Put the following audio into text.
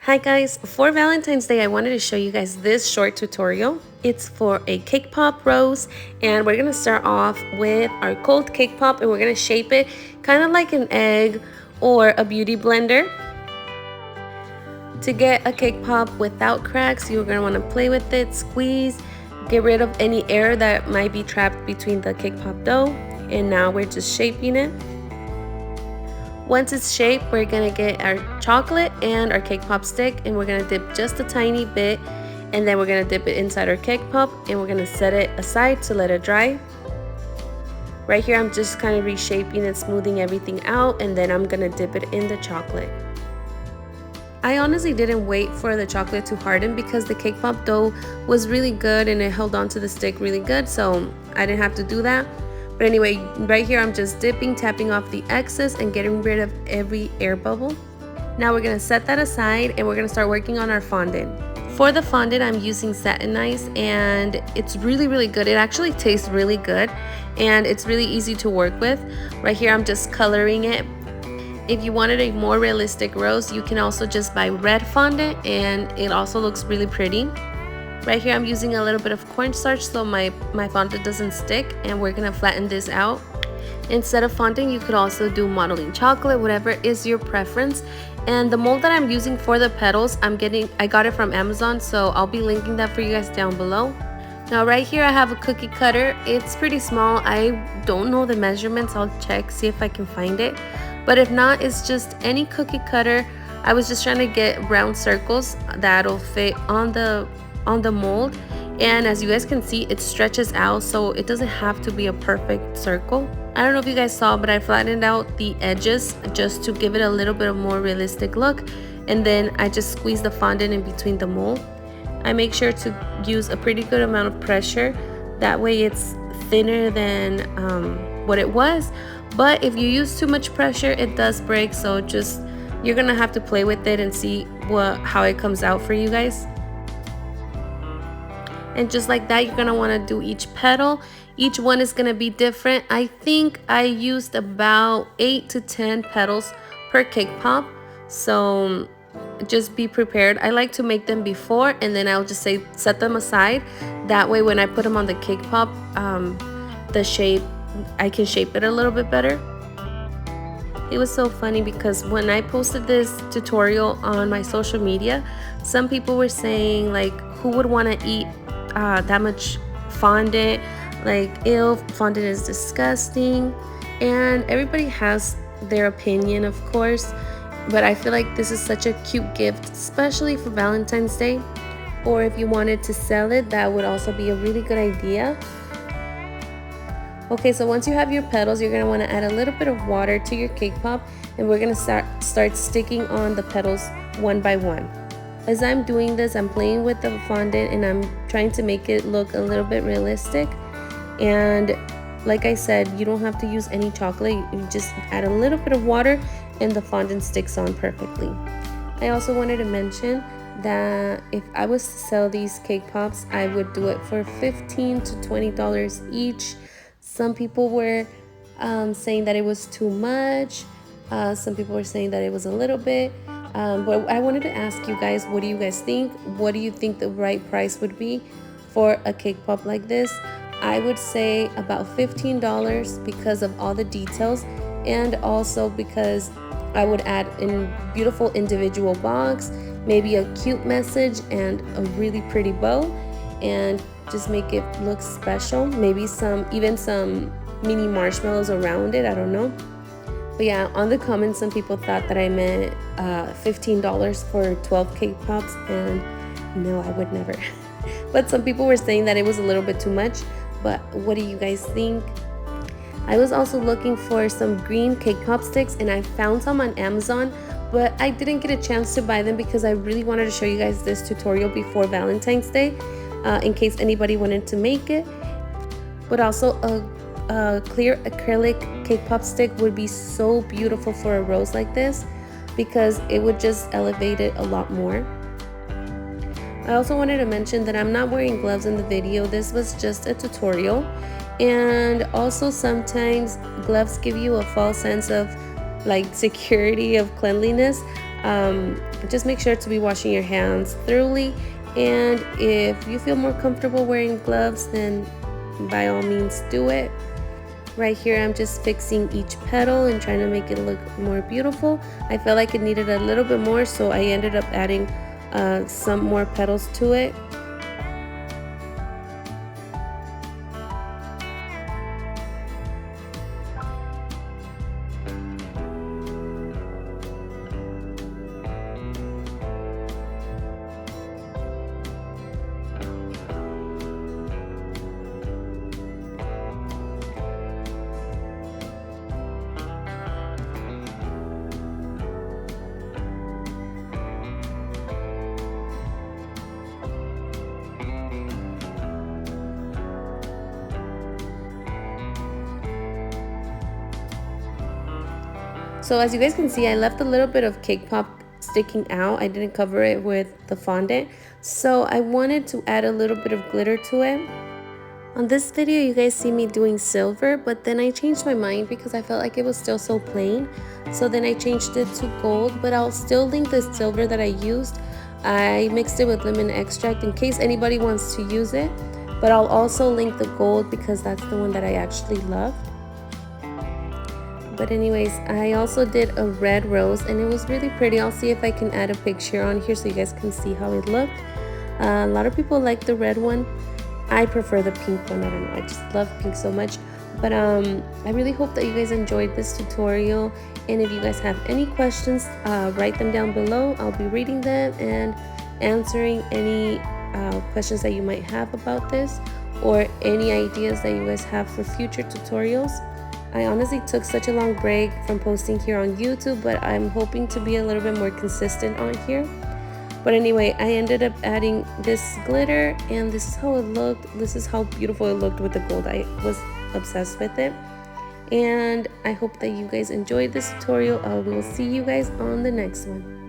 Hi guys, for Valentine's Day I wanted to show you guys this short tutorial. It's for a cake pop rose, and we're gonna start off with our cold cake pop, and we're gonna shape it kind of like an egg or a beauty blender. To get a cake pop without cracks, you're gonna want to play with it, squeeze, get rid of any air that might be trapped between the cake pop dough, and now we're just shaping it. Once it's shaped, we're gonna get our chocolate and our cake pop stick, and we're gonna dip just a tiny bit, and then we're gonna dip it inside our cake pop, and we're gonna set it aside to let it dry. Right here I'm just kind of reshaping and smoothing everything out, and then I'm gonna dip it in the chocolate. I honestly didn't wait for the chocolate to harden because the cake pop dough was really good and it held on to the stick really good, so I didn't have to do that. But anyway, right here I'm just dipping, tapping off the excess and getting rid of every air bubble. Now we're gonna set that aside and we're gonna start working on our fondant. For the fondant, I'm using satin ice, and it's really good. It actually tastes really good and it's really easy to work with. Right here I'm just coloring it. If you wanted a more realistic rose, you can also just buy red fondant, and it also looks really pretty. Right here I'm using a little bit of cornstarch so my fondant doesn't stick, and we're gonna flatten this out. Instead of fondant, you could also do modeling chocolate, whatever is your preference. And the mold that I'm using for the petals, I got it from Amazon, so I'll be linking that for you guys down below. Now right here I have a cookie cutter. It's pretty small. I don't know the measurements. I'll check, see if I can find it. But if not, it's just any cookie cutter. I was just trying to get round circles that'll fit on the mold, and as you guys can see, it stretches out, so it doesn't have to be a perfect circle. I don't know if you guys saw, but I flattened out the edges just to give it a little bit of more realistic look, and then I just squeeze the fondant in between the mold. I make sure to use a pretty good amount of pressure, that way it's thinner than what it was. But if you use too much pressure, it does break, so you're gonna have to play with it and see how it comes out for you guys. And just like that, you're gonna want to do each petal. Each one is gonna be different. I think I used about 8 to 10 petals per cake pop, so just be prepared. I like to make them before, and then I'll just set them aside. That way when I put them on the cake pop, I can shape it a little bit better. It was so funny because when I posted this tutorial on my social media, some people were saying, like, who would want to eat that much fondant? Like, ew, fondant is disgusting. And everybody has their opinion, of course, but I feel like this is such a cute gift, especially for Valentine's Day. Or if you wanted to sell it, that would also be a really good idea. Okay, so once you have your petals, you're going to want to add a little bit of water to your cake pop, and we're going to start sticking on the petals one by one. As I'm doing this, I'm playing with the fondant and I'm trying to make it look a little bit realistic. And like I said, you don't have to use any chocolate. You just add a little bit of water and the fondant sticks on perfectly. I also wanted to mention that if I was to sell these cake pops, I would do it for $15 to $20 each. Some people were saying that it was too much. Some people were saying that it was a little bit. But I wanted to ask you guys, what do you guys think? What do you think the right price would be for a cake pop like this? I would say about $15 because of all the details, and also because I would add in beautiful individual box, maybe a cute message and a really pretty bow, and just make it look special. Maybe even some mini marshmallows around it, I don't know. But yeah, on the comments, some people thought that I meant $15 for 12 cake pops, and no, I would never. But some people were saying that it was a little bit too much. But what do you guys think? I was also looking for some green cake pop sticks, and I found some on Amazon, but I didn't get a chance to buy them because I really wanted to show you guys this tutorial before Valentine's Day, in case anybody wanted to make it. But also a clear acrylic cake pop stick would be so beautiful for a rose like this, because it would just elevate it a lot more. I also wanted to mention that I'm not wearing gloves in the video. This was just a tutorial, and also sometimes gloves give you a false sense of like security, of cleanliness. Just make sure to be washing your hands thoroughly, and if you feel more comfortable wearing gloves, then by all means do it. Right here I'm just fixing each petal and trying to make it look more beautiful. I felt like it needed a little bit more, so I ended up adding some more petals to it. So as you guys can see, I left a little bit of Cakepop sticking out. I didn't cover it with the fondant, so I wanted to add a little bit of glitter to it. On this video, you guys see me doing silver, but then I changed my mind because I felt like it was still so plain. So then I changed it to gold, but I'll still link the silver that I used. I mixed it with lemon extract in case anybody wants to use it, but I'll also link the gold because that's the one that I actually love. But anyways, I also did a red rose and it was really pretty. I'll see if I can add a picture on here so you guys can see how it looked. A lot of people like the red one. I prefer the pink one. I don't know, I just love pink so much. But I really hope that you guys enjoyed this tutorial, and if you guys have any questions, write them down below. I'll be reading them and answering any questions that you might have about this, or any ideas that you guys have for future tutorials. I honestly took such a long break from posting here on YouTube, but I'm hoping to be a little bit more consistent on here. But anyway, I ended up adding this glitter, and this is how it looked. This is how beautiful it looked with the gold. I was obsessed with it, and I hope that you guys enjoyed this tutorial. We will see you guys on the next one.